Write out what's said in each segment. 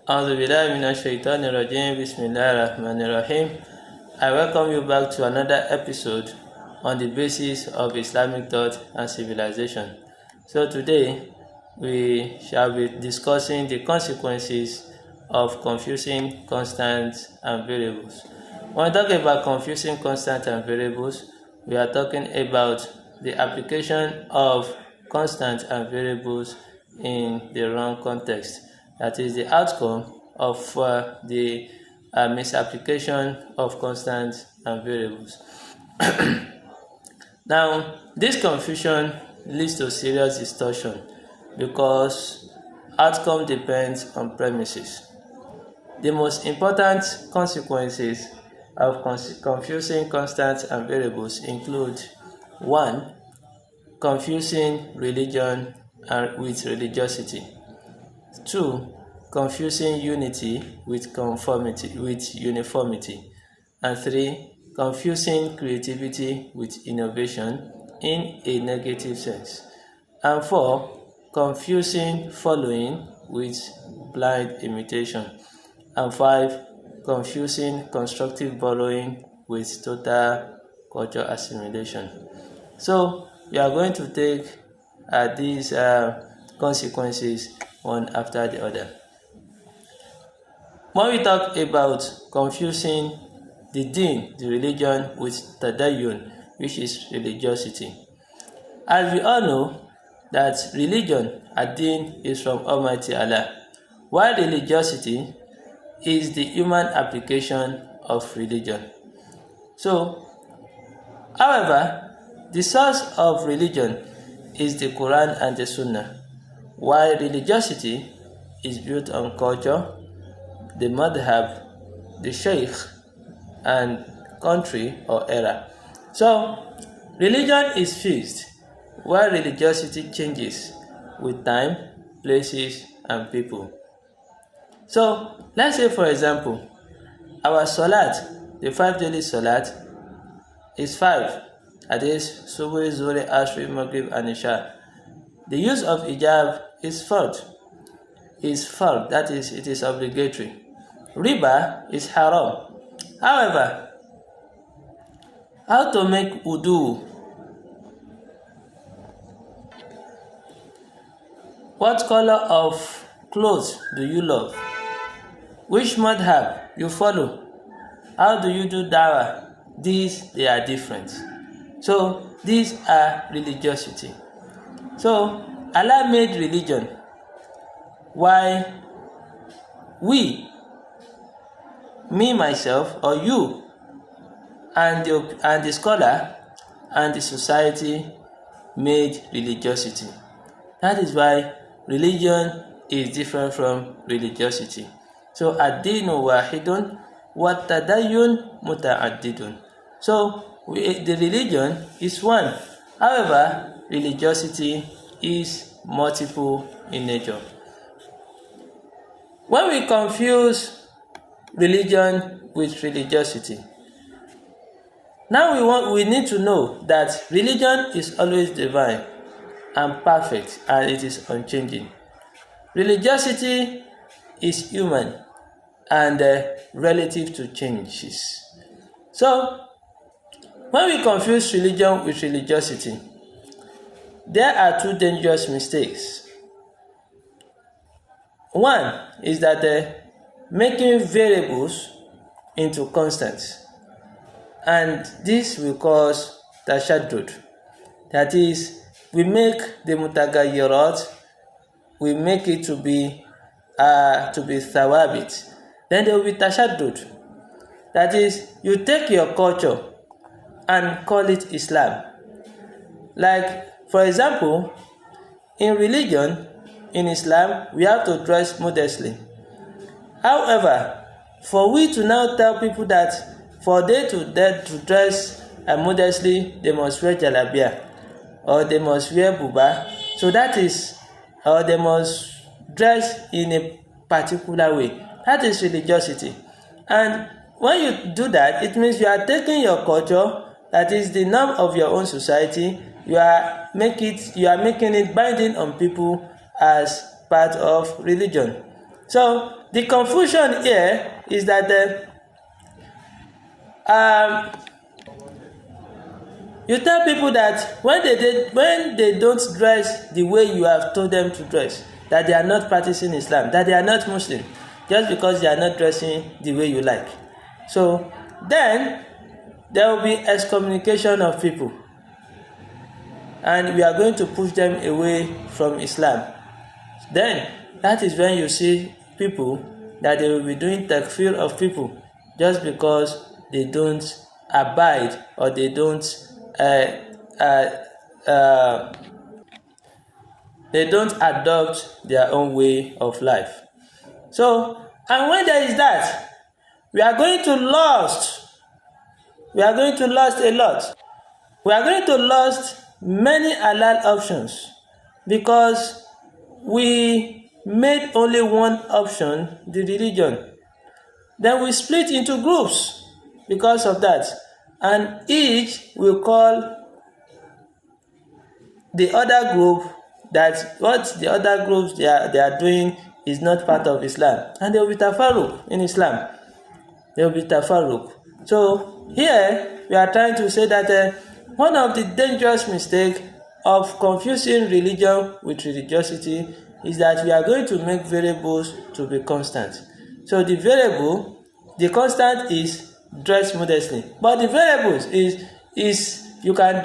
A'udhu billahi minash shaitanir rajim. Bismillahir rahmanir rahim. I welcome you back to another episode on the basis of Islamic thought and civilization. So today we shall be discussing the consequences of confusing constants and variables. When we talk about confusing constants and variables, we are talking about the application of constants and variables in the wrong context. That is the outcome of the misapplication of constants and variables. Now, this confusion leads to serious distortion because outcome depends on premises. The most important consequences of confusing constants and variables include 1. Confusing religion with religiosity. 2. Confusing unity with uniformity. And 3. Confusing creativity with innovation in a negative sense. And 4. Confusing following with blind imitation. And 5. Confusing constructive borrowing with total culture assimilation. So we are going to take these consequences one after the other. When we talk about confusing the deen, the religion, with tadayyun, which is religiosity, as we all know that religion, ad-din, is from Almighty Allah, while religiosity is the human application of religion. So, however, the source of religion is the Quran and the Sunnah, while religiosity is built on culture, the madhab, the sheikh, and country or era. So, religion is fixed, while religiosity changes with time, places, and people. So, let's say, for example, our salat, the 5 daily salat, is 5. That is Subh, Zuhr, Asr, Maghrib, and Isha. The use of hijab is fard. That is, it is obligatory. Riba is haram. However, how to make wudu? What color of clothes do you love? Which madhab you follow? How do you do dawah? These, they are different. So, these are religiosity. So, Allah made religion, while we, me, myself, or you, and the scholar, and the society made religiosity. That is why religion is different from religiosity. So, ad-dinu wahidun wa tadayyun muta'addidun. So, the religion is one. However, religiosity is multiple in nature. When we confuse religion with religiosity, now we need to know that religion is always divine and perfect, and it is unchanging. Religiosity is human and relative to changes. So, when we confuse religion with religiosity, there are 2 dangerous mistakes. One is that making variables into constants, and this will cause tashaddud. That is, we make the mutagayyirat, we make it to be thawabit. Then there will be tashaddud. That is, you take your culture and call it Islam. Like, for example, in religion, in Islam, we have to dress modestly. However, for we to now tell people that for they to dress modestly, they must wear jalabia, or they must wear buba, so that is, or they must dress in a particular way. That is religiosity. And when you do that, it means you are taking your culture, that is the norm of your own society, you are making it binding on people as part of religion. So the confusion here is that you tell people that when they don't dress the way you have told them to dress, that they are not practicing Islam, that they are not Muslim, just because they are not dressing the way you like. So then there will be excommunication of people, and we are going to push them away from Islam. Then that is when you see people that they will be doing takfir of people just because they don't abide, or they don't adopt their own way of life. So, and when there is that, we are going to lose a lot. We are going to lose many halal options because we made only one option, the religion. Then we split into groups because of that, and each will call the other group that what the other groups they are doing is not part of Islam, and there will be tafarruq in Islam. There will be tafarruq. So here we are trying to say that one of the dangerous mistakes of confusing religion with religiosity is that we are going to make variables to be constant. So the constant is dress modestly, but the variables is you can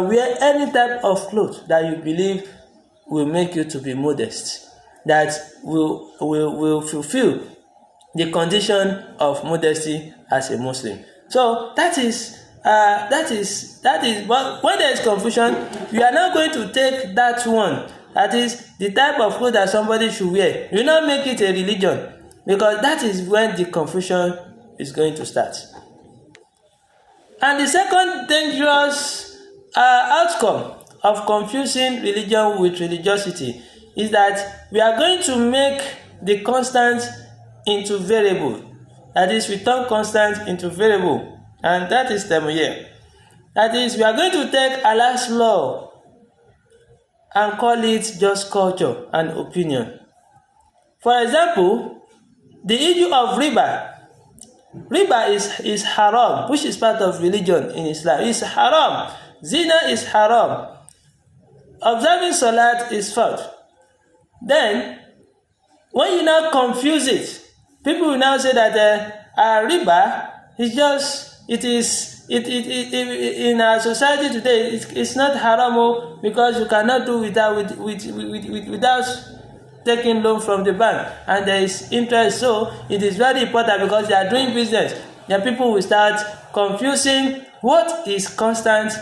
wear any type of clothes that you believe will make you to be modest, that will fulfill the condition of modesty as a Muslim. So that is but when there is confusion, we are not going to take that one, that is the type of clothes that somebody should wear. You not make it a religion, because that is when the confusion is going to start. And the second dangerous outcome of confusing religion with religiosity is that we are going to make the constant into variable. That is, we turn constant into variable, and that is here. That is, we are going to take Allah's law and call it just culture and opinion. For example, the issue of riba. Riba is haram, which is part of religion in Islam. It's haram. Zina is haram. Observing salat is fard. Then, when you now confuse it, people will now say that riba is just, in our society today, it's not haram because you cannot do without taking loan from the bank, and there is interest. So it is very important because they are doing business. Then people will start confusing what is constant,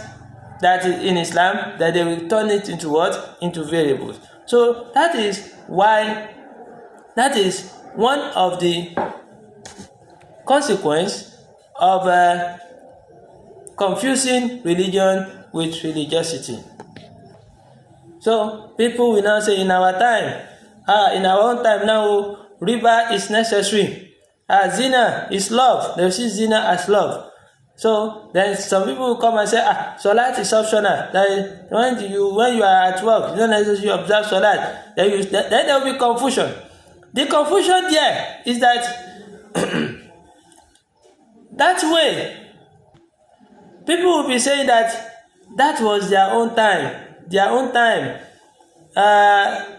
that is in Islam, that they will turn it into what? Into variables. So that is one of the consequences of confusing religion with religiosity. So people will now say, in our own time now, riba is necessary. Zina is love. They see zina as love. So then some people will come and say, salat is optional. That when you are at work, you don't necessarily observe salat. Then there will be confusion. The confusion there is that that way people will be saying that was their own time.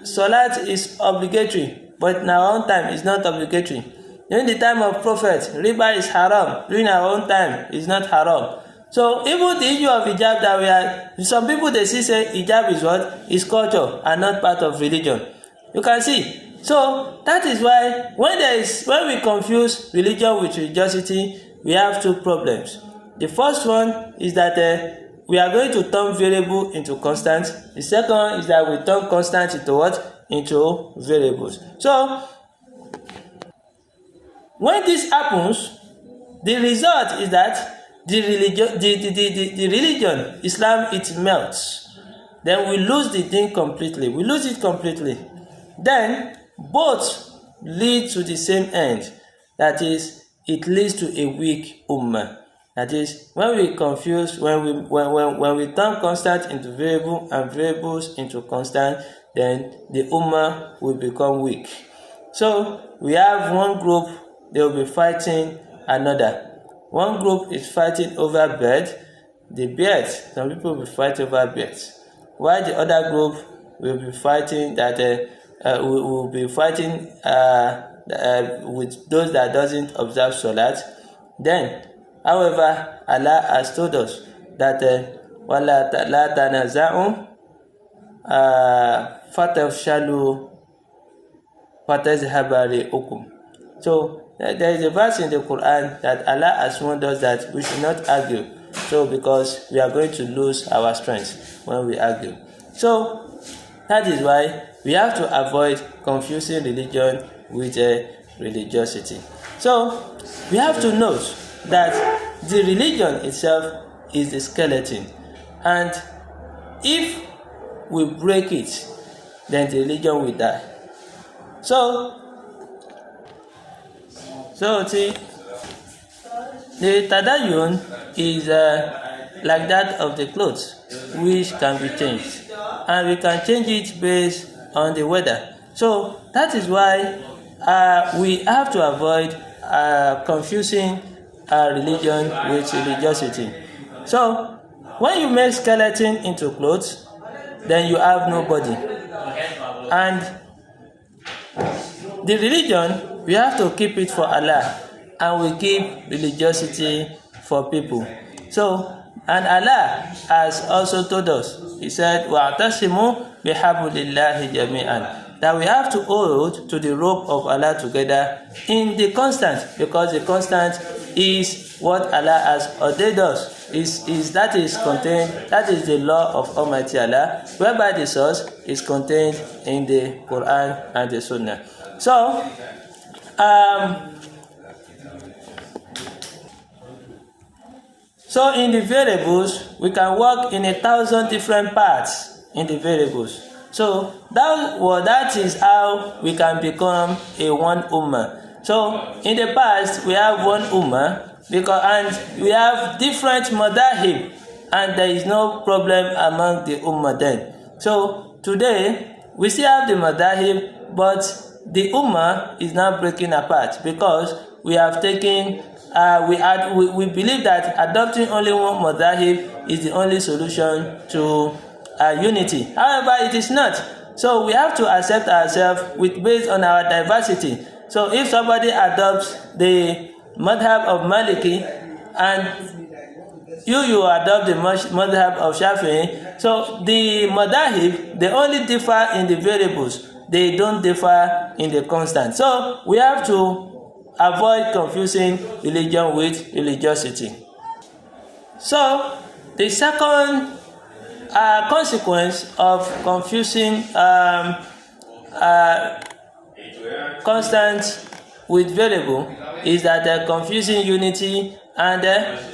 Salat is obligatory, but in our own time it's not obligatory. During the time of Prophet, riba is haram. During our own time, it's not haram. So even the issue of hijab that some people they say hijab is what? Is culture and not part of religion. You can see. So that is why when we confuse religion with religiosity, we have two problems. The first one is that we are going to turn variable into constant. The second one is that we turn constant into what? Into variables. So when this happens, the result is that the religion, Islam, it melts. Then we lose the thing completely. We lose it completely. Then both lead to the same end. That is, it leads to a weak ummah. That is, when we confuse, when we turn constant into variable and variables into constant, then the ummah will become weak. So we have one group, they will be fighting another. One group is fighting over bird, the birds. Some people will fight over birds, while the other group will be fighting will be fighting with those that doesn't observe Salat. Then, however, Allah has told us that وَلَا تَنَازَعُوا فَتَفْشَلُوا فَتَذْهَبَ رِيحُكُمْ. So there is a verse in the Quran that Allah has warned us that we should not argue. So because we are going to lose our strength when we argue. So that is why we have to avoid confusing religion with religiosity. So we have to note that the religion itself is the skeleton, and if we break it, then the religion will die. So see, the tadayyun is like that of the clothes, which can be changed, and we can change it based on the weather. So that is why we have to avoid confusing religion with religiosity. So when you make skeleton into clothes, then you have no body. And the religion, we have to keep it for Allah, and we keep religiosity for people. So, and Allah has also told us, He said, وَاعْتَصِمُوا بِحَبْلِ اللَّهِ جَمِيعًا, that we have to hold to the rope of Allah together in the constant, because the constant is what Allah has ordained us. That is the law of Almighty Allah, whereby the source is contained in the Quran and the Sunnah. So in the variables, we can work in 1,000 different parts in the variables. So that is how we can become a one ummah. So in the past, we have one ummah, and we have different madahib, and there is no problem among the ummah then. So today, we still have the madahib, but the ummah is now breaking apart, because we have taken we believe that adopting only one madahib is the only solution to unity. However, it is not. So we have to accept ourselves based on our diversity. So if somebody adopts the madhab of Maliki, and you adopt the madhab of Shafi'i, so the madahib, they only differ in the variables, they don't differ in the constant. So we have to avoid confusing religion with religiosity. So the second consequence of confusing constant with variable is that they're confusing unity and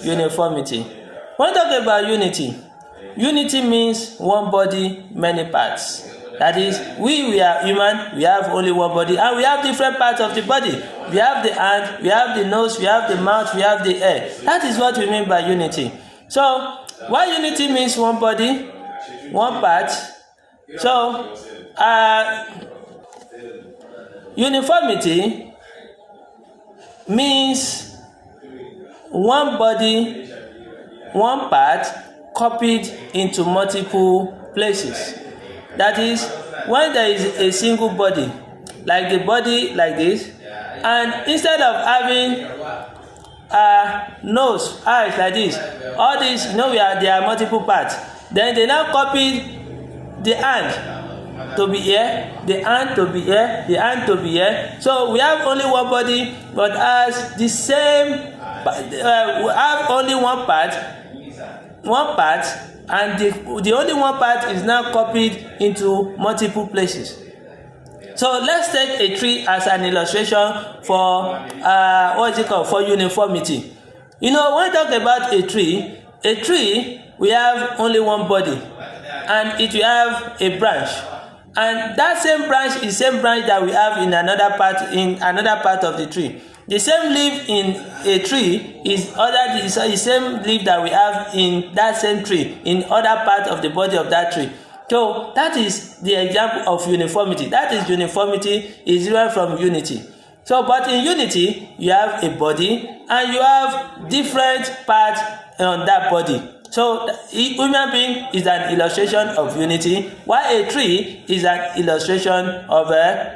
uniformity. When we talk about unity means one body, many parts. That is, we are human, we have only one body, and we have different parts of the body. We have the hand, we have the nose, we have the mouth, we have the ear. That is what we mean by unity. So, while unity means one body, one part, so uniformity means one body, one part copied into multiple places. That is, when there is a single body, like the body like this, and instead of having nose, eyes like this, all these, they are multiple parts. Then they now copied the hand to be here, the hand to be here, the hand to be here. So we have only one body, but as the same, we have only one part, and the only one part is now copied into multiple places. So let's take a tree as an illustration for for uniformity. When we talk about a tree, we have only one body, and it will have a branch, and that same branch is the same branch that we have in another part of the tree. The same leaf in a tree is the same leaf that we have in that same tree in other part of the body of that tree. So that is the example of uniformity. That is uniformity is different from unity. So, but in unity, you have a body and you have different parts on that body. So, human being is an illustration of unity, while a tree is an illustration of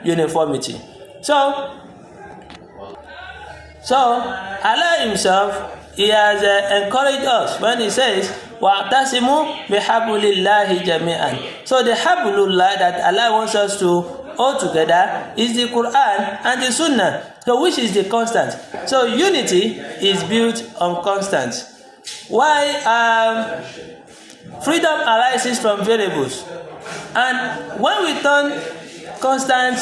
uniformity. So Allah Himself, He has encouraged us when He says, وَاعْتَصِمُوا بِحَبْلِ اللَّهِ جَمِيعًا. So the hablullah that Allah wants us to hold together is the Quran and the Sunnah, so which is the constant. So unity is built on constant. Why freedom arises from variables, and when we turn constant,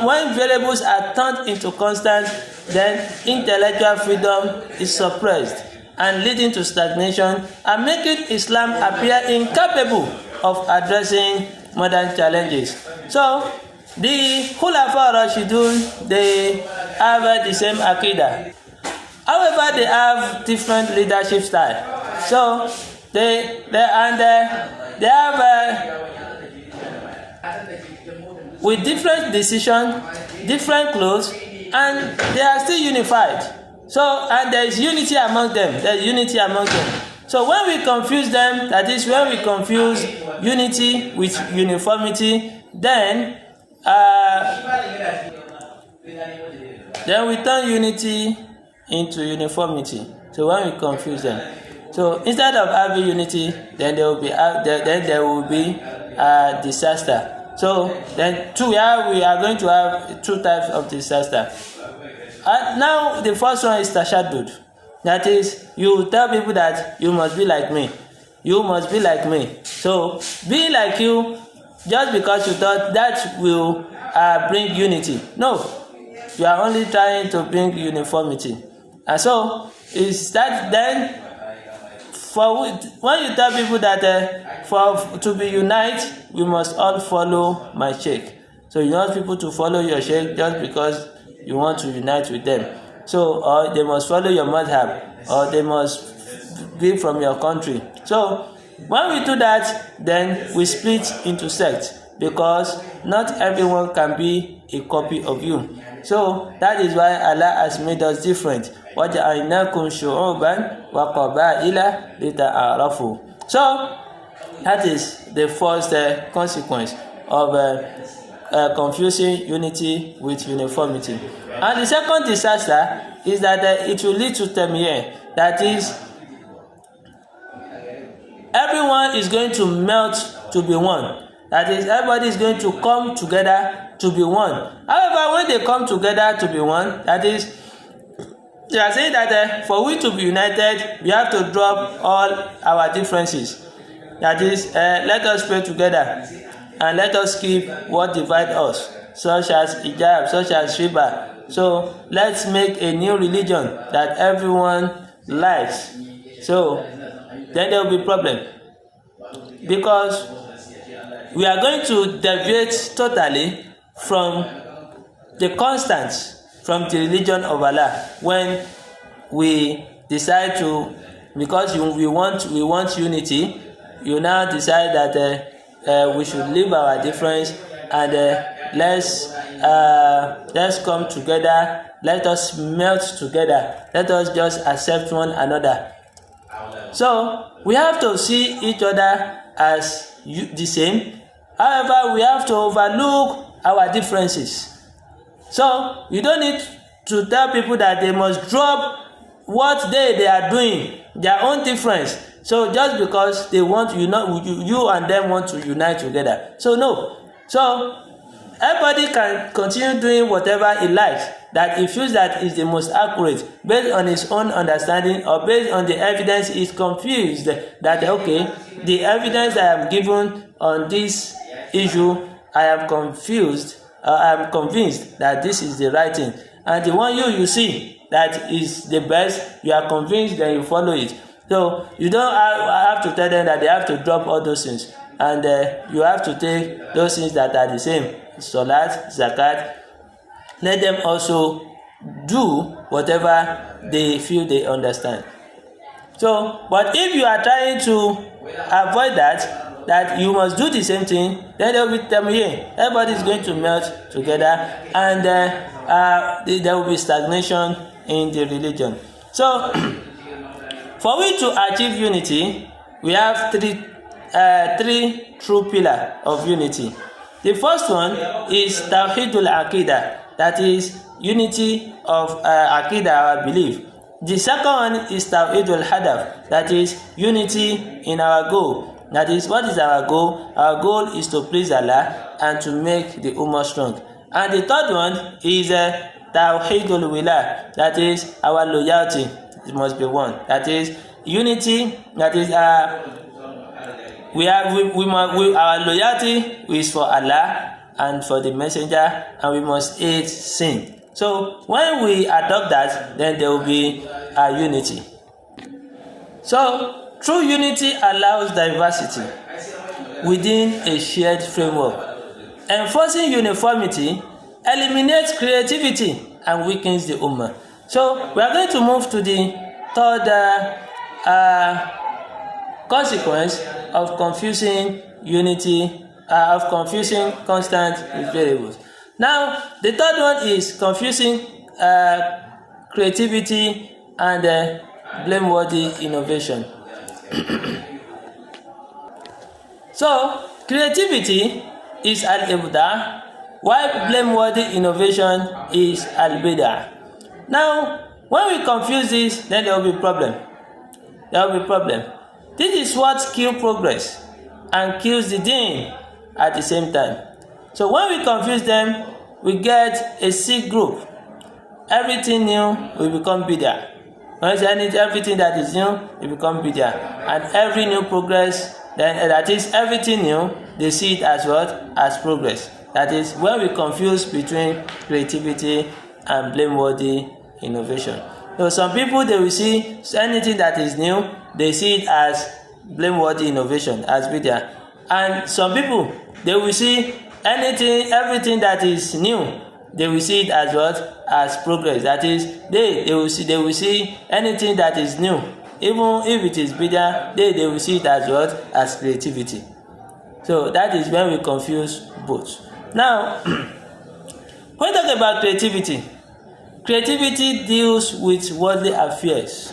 when variables are turned into constant, then intellectual freedom is suppressed and leading to stagnation and making Islam appear incapable of addressing modern challenges. So the Khulafa Rashidun, they have the same Aqidah. However, they have different leadership style. So they have with different decisions, different clothes, and they are still unified. So, and there is unity among them. There is unity among them. So when we confuse them, that is when we confuse unity with uniformity, then we turn unity into uniformity. So when we confuse them, so instead of having unity, then there will be disaster. So then we are going to have two types of disaster. Now the first one is tashaddud. That is, you tell people that you must be like me. You must be like me. So being like you, just because you thought that will bring unity. No, you are only trying to bring uniformity. And so is that then when you tell people that to be united, we must all follow my sheikh. So you want people to follow your sheikh just because you want to unite with them. So, or they must follow your madhab, or they must be from your country. So when we do that, then we split into sects, because not everyone can be a copy of you. So that is why Allah has made us different. وَجَعَلْنَاكُمْ شُعُوبًا وَقَبَائِلَ لِتَعَارَفُوا. So that is the first consequence of confusing unity with uniformity. And the second disaster is that it will lead to temiyah. That is, everyone is going to melt to be one. That is, everybody is going to come together to be one. However, when they come together to be one, that is, they are saying that for we to be united, we have to drop all our differences. That is, let us pray together and let us keep what divides us, such as hijab, such as riba. So let's make a new religion that everyone likes. So then there will be problem, because we are going to deviate totally from the constants, from the religion of Allah, when we decide to, because we want unity, you now decide that we should leave our difference and let's come together. Let us melt together. Let us just accept one another. So we have to see each other as the same. However, we have to overlook our differences. So you don't need to tell people that they must drop what they are doing, their own difference. So just because they want you and them want to unite together. So no. So everybody can continue doing whatever he likes, that he feels that is the most accurate based on his own understanding, or based on the evidence he is confused that okay, the evidence I am given on this issue, I am confused, I am convinced that this is the right thing, and the one you see that is the best, you are convinced, then you follow it. So you don't have to tell them that they have to drop all those things, and you have to take those things that are the same, salat, zakat. Let them also do whatever they feel they understand. So, but if you are trying to avoid that, that you must do the same thing, then they will tell me, hey, everybody is going to melt together, and there will be stagnation in the religion. So, for we to achieve unity, we have three true pillars of unity. The first one is Tawhidul Aqidah, that is unity of Aqidah, our belief. The second one is Tawhidul Hadaf, that is unity in our goal. That is, what is our goal? Our goal is to please Allah and to make the Ummah strong. And the third one is Tawhidul Wila, that is our loyalty. It must be one. That is unity. That is our loyalty is for Allah and for the Messenger, and we must hate sin. So when we adopt that, then there will be unity. So true unity allows diversity within a shared framework. Enforcing uniformity eliminates creativity and weakens the Ummah. So we are going to move to the third consequence of confusing unity, of confusing constant with variables. Now, the third one is confusing creativity and blameworthy innovation. So, creativity is al-ibda, while blameworthy innovation is al-bida. Now, when we confuse this, then there will be problem. This is what kills progress and kills the deen at the same time. So when we confuse them, we get a sick group. Everything new will become bid'ah. When everything that is new will become bid'ah, and every new progress, then that is everything new, they see it as what? As progress. That is when we confuse between creativity and blameworthy innovation. So some people, they will see anything that is new, they see it as blameworthy innovation, as bid'ah. And some people, they will see everything that is new, they will see it as what? As progress. That is, they will see anything that is new, even if it is bid'ah, they will see it as what? As creativity. So that is when we confuse both. Now, when we talk about creativity deals with worldly affairs,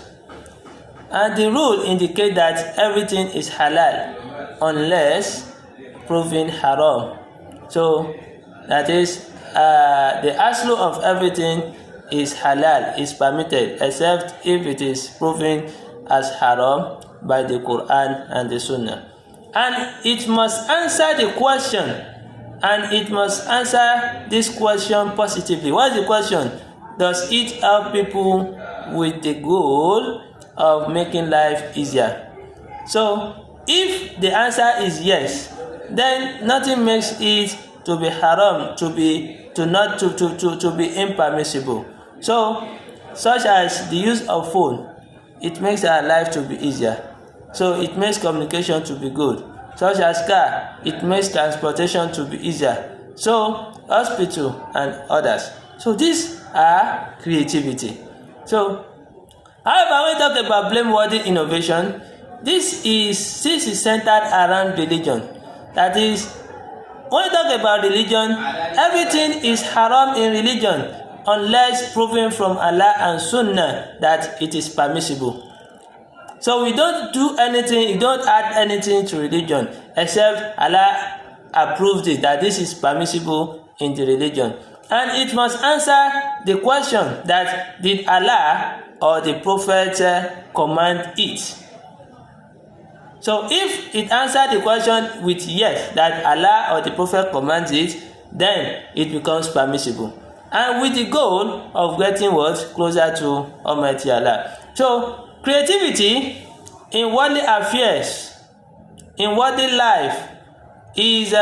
and the rule indicates that everything is halal unless proven haram. So that is the aslu of everything is halal, is permitted, except if it is proven as haram by the Quran and the Sunnah. And it must answer the question, and it must answer this question positively. What is the question? Does it help people with the goal of making life easier? So if the answer is yes, then nothing makes it to be haram, to be impermissible. So such as the use of phone, it makes our life to be easier. So it makes communication to be good. Such as car, it makes transportation to be easier. So hospital and others. So these are creativity. So however, when we talk about blameworthy innovation, this is centered around religion. That is, when we talk about religion, everything is haram in religion unless proven from Allah and Sunnah that it is permissible. So we don't do anything, you don't add anything to religion except Allah approved it, that this is permissible in the religion. And it must answer the question that did Allah or the Prophet command it. So if it answers the question with yes, that Allah or the Prophet commands it, then it becomes permissible. And with the goal of getting what? Closer to Almighty Allah. So creativity in worldly affairs, in worldly life, is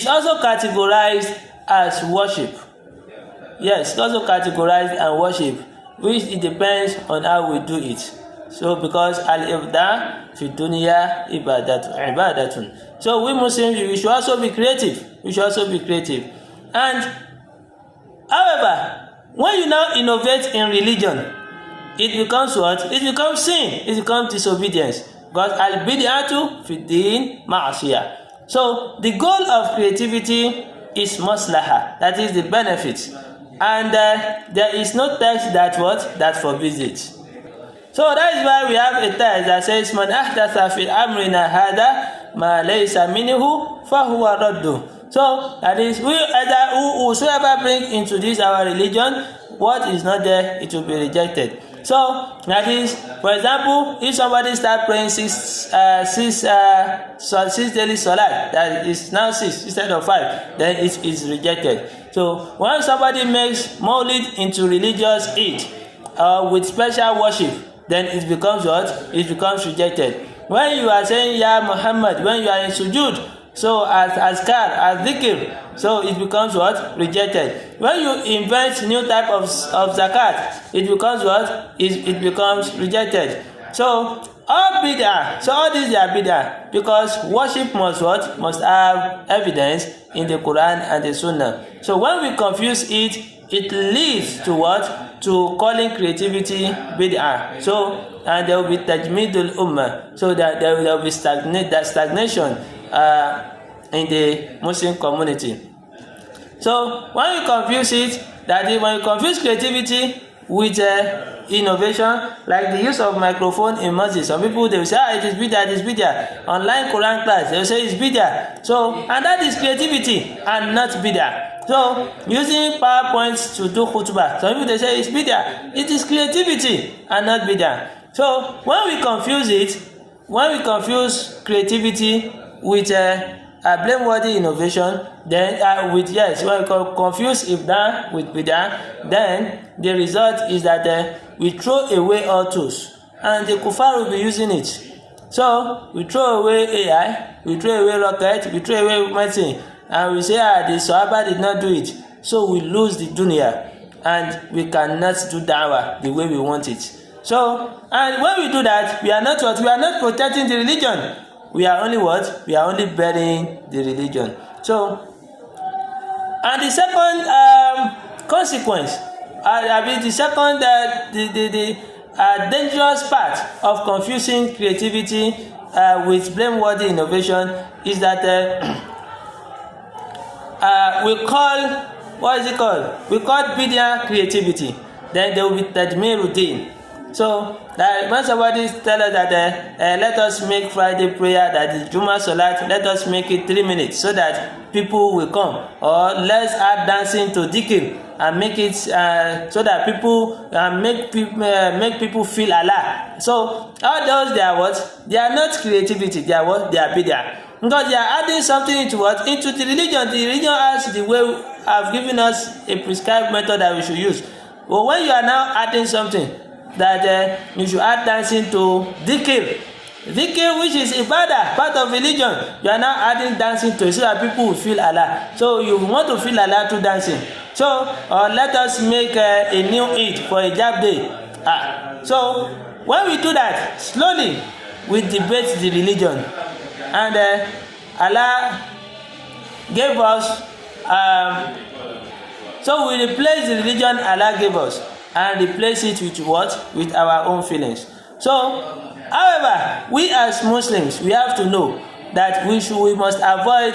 also categorized as worship. Yes, it's also categorized as worship, which it depends on how we do it. So because al-ibda fi dunya ibadatun. So we Muslims, we should also be creative. And however, when you now innovate in religion, it becomes what? It becomes sin. It becomes disobedience. Because al-bid'atu fi din ma'asiyah. So the goal of creativity is maslaha, that is the benefit. And there is no text that forbids it. So that is why we have a text that says, Man ahdatha fi amrina hada ma laysa minhu fahuwa raddu. So that is, whosoever bring into this our religion what is not there, it will be rejected. So that is, for example, if somebody start praying six daily salat, that is now 6 instead of 5, then it is rejected. So when somebody makes Maulid into religious Eid with special worship, then it becomes what? It becomes rejected. When you are saying Ya Muhammad, when you are in sujood, so as azkar, as dhikr, so it becomes what? Rejected. When you invent new type of zakat, it becomes what? It becomes rejected. So all bid'ah, so all these are bid'ah, because worship must what? Must have evidence in the Quran and the Sunnah. So when we confuse it, it leads to what? To calling creativity bid'ah. So, and there will be tajmidul ummah, so that there will be stagnation in the Muslim community. So when you confuse it, when you confuse creativity with innovation, like the use of microphone in mosques, some people they will say, it is bid'ah, it is bid'ah. Online Quran class, they will say it's bid'ah. So, and that is creativity and not bid'ah. So using PowerPoint to do khutbah, some people they say it's bid'ah. It is creativity and not bid'ah. So when we confuse creativity with blameworthy innovation, then when we confuse ibda with bid'ah, then the result is that we throw away all tools, and the kuffar will be using it. So we throw away AI, we throw away rocket, we throw away medicine, and we say the Sahaba did not do it. So we lose the dunya, and we cannot do da'wah the way we want it. So, and when we do that, we are not protecting the religion. We are only what? We are only burying the religion. So, and the second consequence, the second dangerous part of confusing creativity with blameworthy innovation is that we call, what is it called? We call bid'ah creativity. Then there will be tadmiruddin. So that when somebody tell us that let us make Friday prayer, that is Juma Salat, let us make it 3 minutes so that people will come, or let's add dancing to dhikr and make it so that people make people feel Allah. So all those, they are what? They are not creativity. They are what? They are bid'ah, because they are adding something into what? Into the religion. The religion has the way have given us a prescribed method that we should use. But when you are now adding something, that you should add dancing to dhikr, which is ibadah, part of religion, you are now adding dancing to it so that people will feel Allah. So you want to feel Allah through dancing. So let us make a new Eid for a Hijab day. So when we do that, slowly we debate the religion, and Allah gave us so we replace the religion Allah gave us and replace it with what? With our own feelings. So, however, we as Muslims, we have to know that we must avoid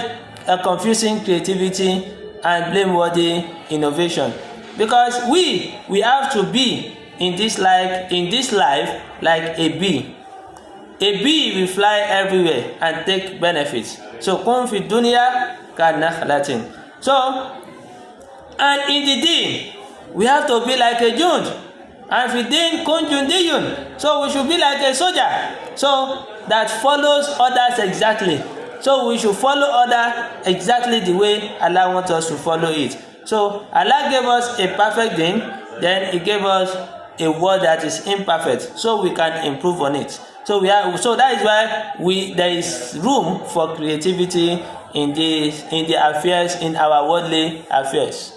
confusing creativity and blameworthy innovation, because we have to be in this life like a bee. A bee will fly everywhere and take benefits. So, kun fi dunya ka nakhlatin. So, and in the deen, we have to be like a jund, and within kun jundiyun, so we should be like a soldier, so that follows others exactly. So we should follow others exactly the way Allah wants us to follow it. So Allah gave us a perfect deen, then He gave us a word that is imperfect, so we can improve on it. So that is why there is room for creativity in the affairs, in our worldly affairs.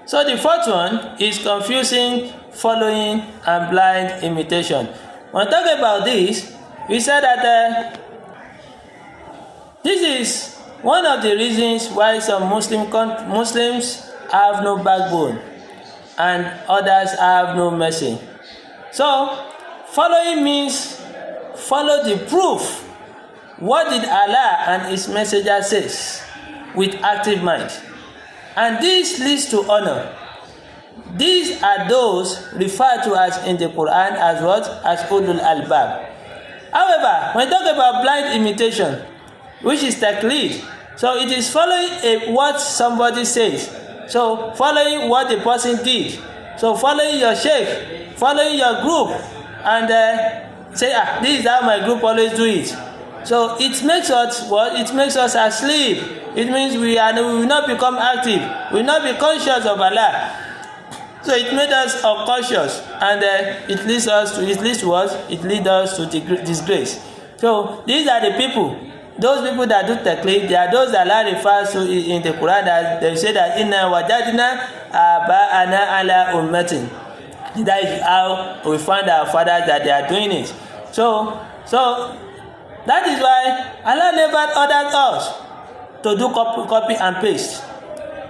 So the fourth one is confusing following and blind imitation. When talking about this, we said that this is one of the reasons why some Muslims have no backbone and others have no mercy. So, following means follow the proof. What did Allah and His Messenger says with active mind? And this leads to honor. These are those referred to as in the Quran as what? As ulul albab. However, when we talk about blind imitation, which is taqlid, so it is following what somebody says. So following what the person did. So following your sheikh, following your group, and say, this is how my group always do it. So it makes us what? It makes us asleep. It means we will not become active. We will not be conscious of Allah. So it made us unconscious, and it leads us to what? It leads us to disgrace. So these are the people. Those people that do taqlid, they are those that Allah refers to in the Quran, that they say that inna wajadna aba'ana ala ummatin. That is how we find our fathers that they are doing it. So that is why Allah never ordered us to do copy and paste.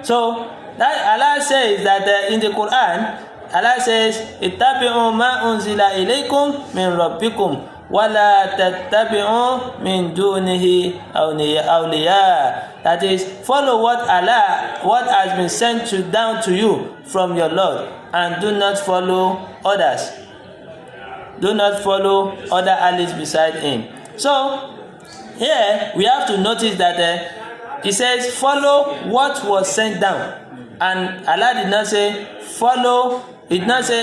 So that Allah says that in the Quran, Allah says, ittabi'u ma unzila ilaykum min rabbikum wala tattabi'u min dunihi awliya. That is, follow what has been sent down to you from your Lord, and do not follow others. Do not follow other allies beside him. So here we have to notice that he says follow what was sent down. And Allah did not say follow. It did not say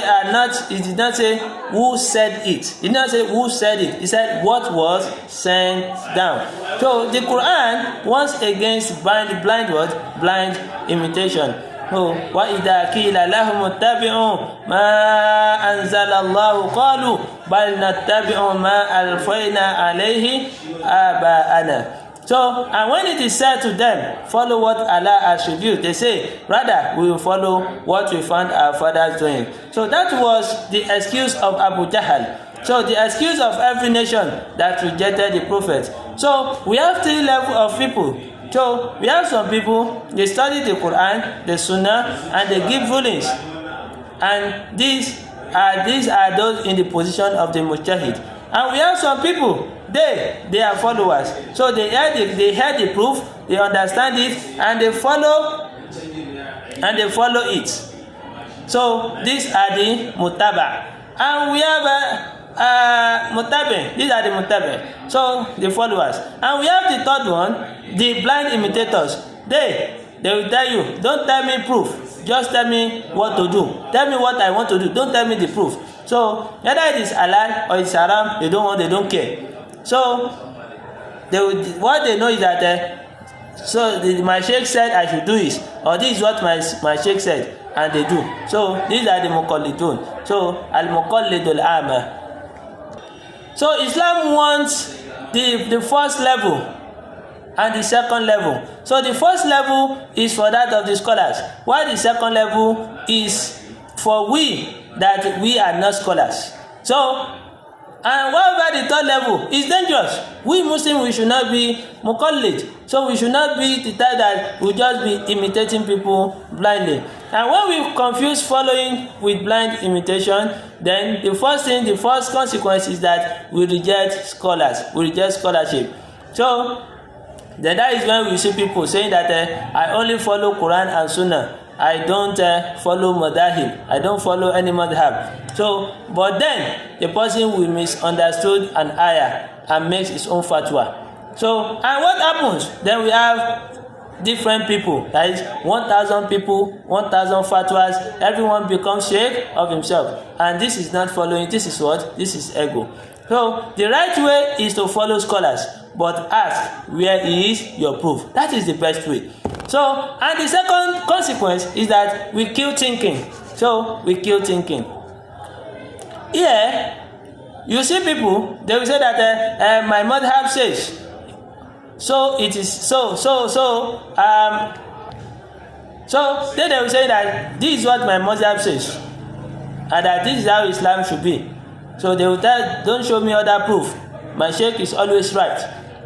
who said it. It did not say who said it. It said what was sent down. So the Quran once against blind imitation. وَإِذَا قِيلَ لَهُمُ اتَّبِعُوا مَا أَنزَلَ اللَّهُ قَالُوا بَلْ نَتَّبِعُ مَا أَلْفَيْنَا عَلَيْهِ آبَاءَنَا. So, and when it is said to them, follow what Allah has revealed, they say, rather, we will follow what we found our fathers doing. So that was the excuse of Abu Jahl. So the excuse of every nation that rejected the prophet. So we have three levels of people. So we have some people, they study the Quran, the Sunnah, and they give rulings. And these are those in the position of the mujtahid. And we have some people, they are followers. So they hear the proof, they understand it, and they follow it. So these are the mutaba. And we have mutabe. These are the mutabe. So the followers. And we have the third one, the blind imitators. They will tell you, don't tell me proof, just tell me what to do. Tell me what I want to do, don't tell me the proof. So whether it is halal or it's haram, they don't care. So what they know is that my sheikh said I should do this, or this is what my sheikh said, and they do. So these are the muqallidun. So al-muqallidul a'ma. So Islam wants the first level and the second level. So the first level is for that of the scholars, while the second level is for we that we are not scholars. So, and what about the third level? It's dangerous. We Muslims, we should not be muqallid. So we should not be the type that we just be imitating people blindly. And when we confuse following with blind imitation, then the first consequence is that we reject scholars. We reject scholarship. So then that is when we see people saying that I only follow Quran and Sunnah. I don't follow madahib. I don't follow any madhab. So, but then the person will misunderstood an ayah and makes his own fatwa. So, and what happens? Then we have different people. That is 1,000 people, 1,000 fatwas. Everyone becomes sheikh of himself. And this is not following. This is what? This is ego. So, the right way is to follow scholars. But ask, where is your proof? That is the best way. So, and the second consequence is that we kill thinking. So, we kill thinking. Here, you see people, they will say that my madhab says. So, it is so then they will say that this is what my madhab says. And that this is how Islam should be. So, they will tell, don't show me other proof. My sheikh is always right.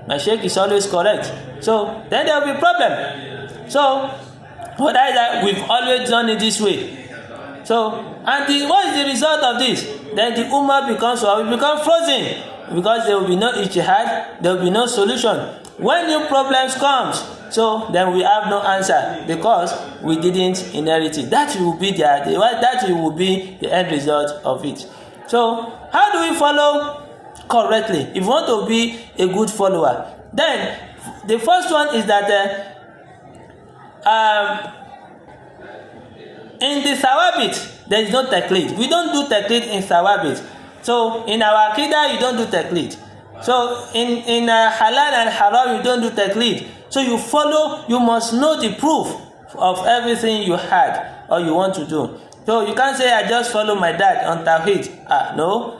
My sheikh is always correct. So then there will be problem. So what that is that we've always done it this way. So, and what is the result of this? Then the ummah becomes frozen, because there will be no ijtihad, there will be no solution. When new problems comes, so then we have no answer, because we didn't inherit it. That will be the end result of it. So, how do we follow correctly if you want to be a good follower? Then the first one is that in the Thawabit, there is no taqlid. We don't do taqlid in Thawabit. So in our Aqidah, you don't do taqlid. So in halal and haram, you don't do taqlid. So you follow, you must know the proof of everything you had or you want to do. So you can't say, I just follow my dad on Tawhid. No.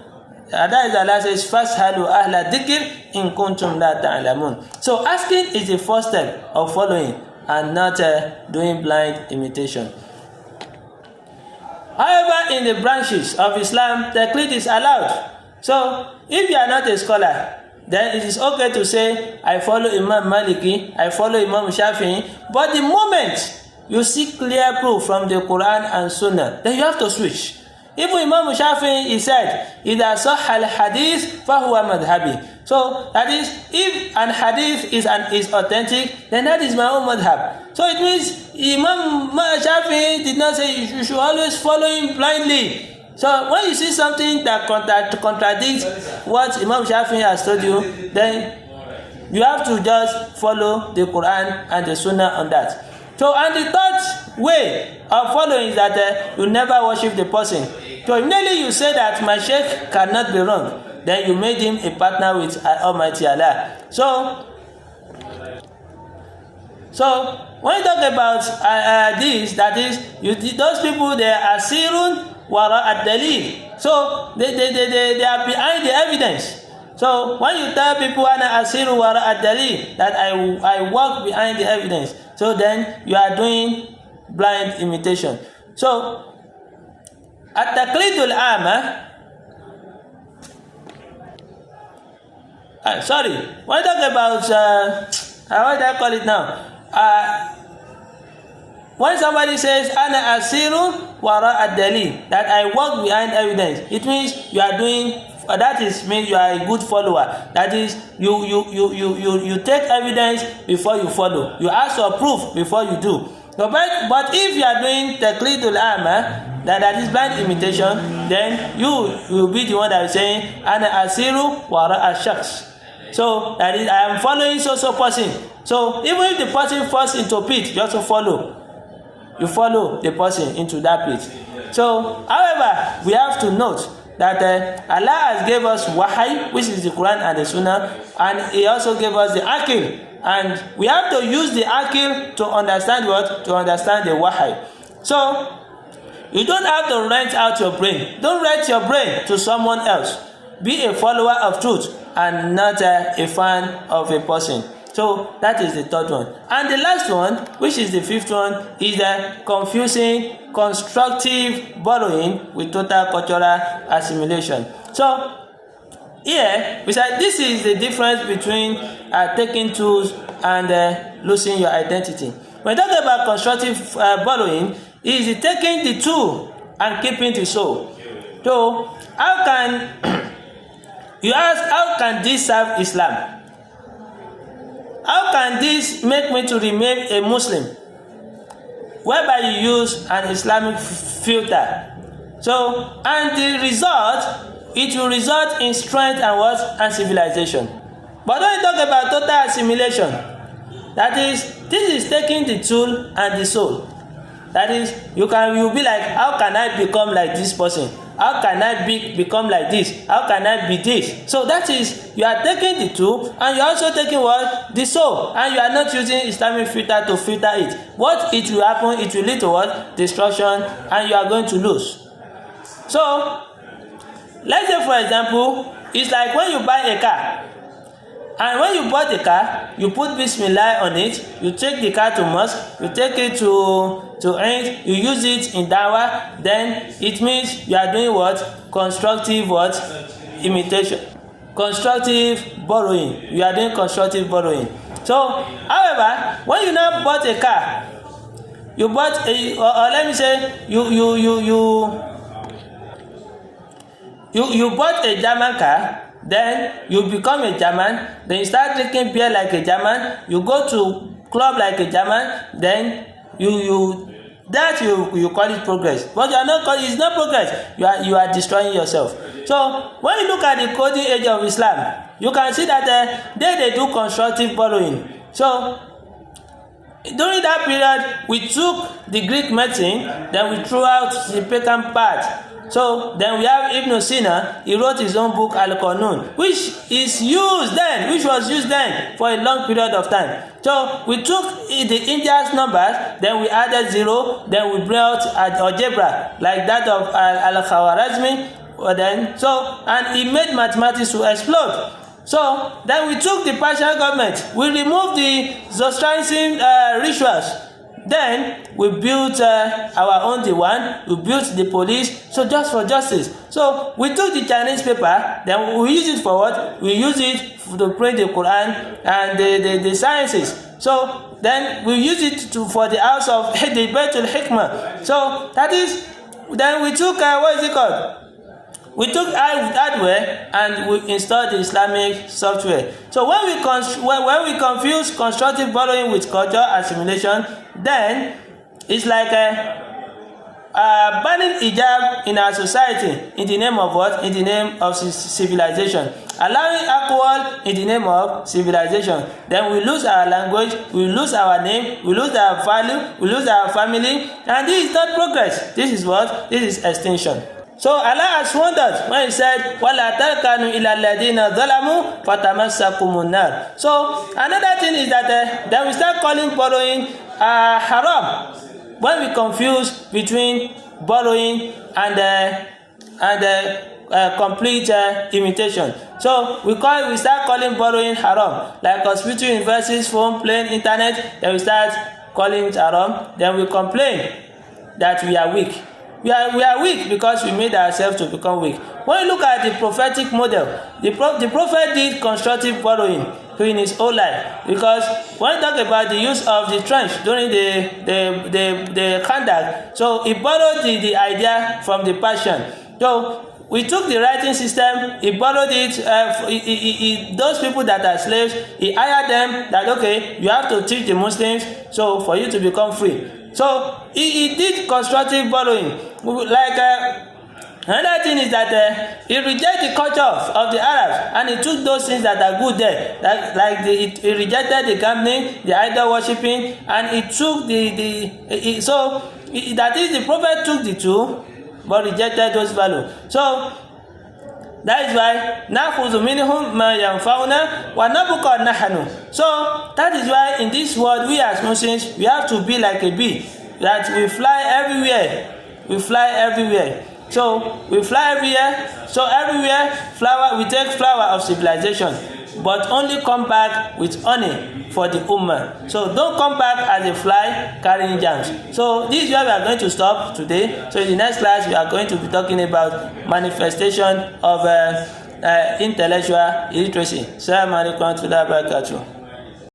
That is Allah says, Fashalu ahla dhikr in kuntum la ta'lamun. So asking is the first step of following and not doing blind imitation. However, in the branches of Islam, taqlid is allowed. So if you are not a scholar, then it is okay to say, I follow Imam Maliki, I follow Imam Shafi'i. But the moment you see clear proof from the Quran and Sunnah, then you have to switch. Even Imam Shafi'i, he said, إِذَا صَحَّ الْحَدِيث فَهُوَ مَذْهَبِي. So that is, if an hadith is authentic, then that is my own madhab. So it means Imam Shafi'i did not say you should always follow him blindly. So when you see something that contradicts what Imam Shafi'i has told you, then you have to just follow the Quran and the Sunnah on that. So, and the third way of following is that you never worship the person. So immediately you say that my sheikh cannot be wrong, then you made him a partner with Almighty Allah. So when you talk about this, that is, those people, they are sirun wara ad-dalil. So they are behind the evidence. So when you tell people ana asiru wara ad-dalil, that I walk behind the evidence, so then you are doing blind imitation. So at-taqlidul ama, sorry, when you talk about what do I call it now? When somebody says ana asiru wara ad-dalil, that I walk behind evidence, it means you are doing, that is means you are a good follower. That is, you take evidence before you follow. You ask for proof before you do. But if you are doing taqlidul ama, that is blind imitation, then you will be the one that is saying ana asiru wara ash-shakhs. So that is, I am following so person. So even if the person falls into pit, you also follow. You follow the person into that pit. So, however, we have to note that Allah has gave us wahy, which is the Quran and the Sunnah, and He also gave us the akil. And we have to use the akil to understand what? To understand the wahy. So, you don't have to rent out your brain. Don't rent your brain to someone else. Be a follower of truth and not a fan of a person. So that is the third one. And the last one, which is the fifth one, is the confusing constructive borrowing with total cultural assimilation. So here we said this is the difference between taking tools and losing your identity. When we talk about constructive borrowing, it is taking the tool and keeping the soul. So how can you ask, how can this serve Islam? How can this make me to remain a Muslim? Whereby you use an Islamic filter. So, and the result, it will result in strength and what? And civilization. But when you talk about total assimilation, that is, this is taking the tool and the soul. That is, you'll be like, how can I become like this person? How can I become like this? How can I be this? So that is, you are taking the tool and you are also taking what? The soul. And you are not using Islamic filter to filter it. What it will happen, it will lead to what? Destruction, and you are going to lose. So, let's say for example, it's like when you buy a car. And when you bought the car, you put Bismillah on it, you take the car to mosque, you take it to Eid, you use it in dawah, then it means you are doing what? Constructive what? Imitation. Constructive borrowing. You are doing constructive borrowing. So, however, when you now bought a car, you bought a, or let me say you bought a German car, then you become a German, then you start drinking beer like a German, you go to club like a German, then you call it progress, but you are not calling, it's not progress. You are destroying yourself. So when you look at the golden age of Islam, you can see that they do constructive borrowing. So during that period, we took the Greek medicine, then we threw out the pagan part. So then we have Ibn Sina. He wrote his own book Al-Qanun, which was used then for a long period of time. So we took the India's numbers, then we added 0, then we brought algebra like that of Al-Khawarizmi. And he made mathematics to explode. So then we took the Persian government, we removed the Zoroastrian rituals. Then we built our own Diwan, we built the police, so just for justice. So we took the Chinese paper, then we use it for what? We use it to print the Quran and the sciences. So then we use it for the house of the Baitul Hikmah. So that is, then we took, what is it called? We took hardware and we installed the Islamic software. So when we confuse constructive borrowing with cultural assimilation, then it's like banning hijab in our society in the name of what? In the name of civilization. Allowing alcohol in the name of civilization. Then we lose our language, we lose our name, we lose our value, we lose our family, and this is not progress. This is what? This is extinction. So Allah has warned us when He said, وَلَا تَرْكَنُوا إِلَى الَّذِينَ ظَلَمُوا فَتَمَسَّكُمُ النَّارِ. So another thing is that then we start calling borrowing haram when we confuse between borrowing and complete imitation. So we start calling borrowing haram, like hospital, universities, phone, plane, internet. Then we start calling it haram. Then we complain that we are weak. We are weak because we made ourselves to become weak. When you look at the prophetic model, the prophet did constructive borrowing in his whole life, because when you talk about the use of the trench during the Khandak, so he borrowed the idea from the Persian. So we took the writing system, he borrowed it, those people that are slaves, he hired them that, okay, you have to teach the Muslims, so for you to become free. So he did constructive borrowing. Like another thing is that he rejected the culture of the Arabs, and he took those things that are good there, he rejected the gambling, the idol worshipping, and he took that is, the prophet took the two but rejected those values. So that is why نَأْخُذُ مِنْهُمْ مَا يَنْفَعُنَا وَنَبْقَى نَحْنُ. So that is why in this world, we as Muslims, we have to be like a bee, that we fly everywhere. We fly everywhere. So we fly everywhere. So everywhere, we take flower of civilization, but only come back with honey for the ummah. So don't come back as a fly carrying germs. So this is where we are going to stop today. So in the next class, we are going to be talking about manifestation of intellectual illiteracy. Assalamu alaikum wa rahmatullahi wa barakatuh.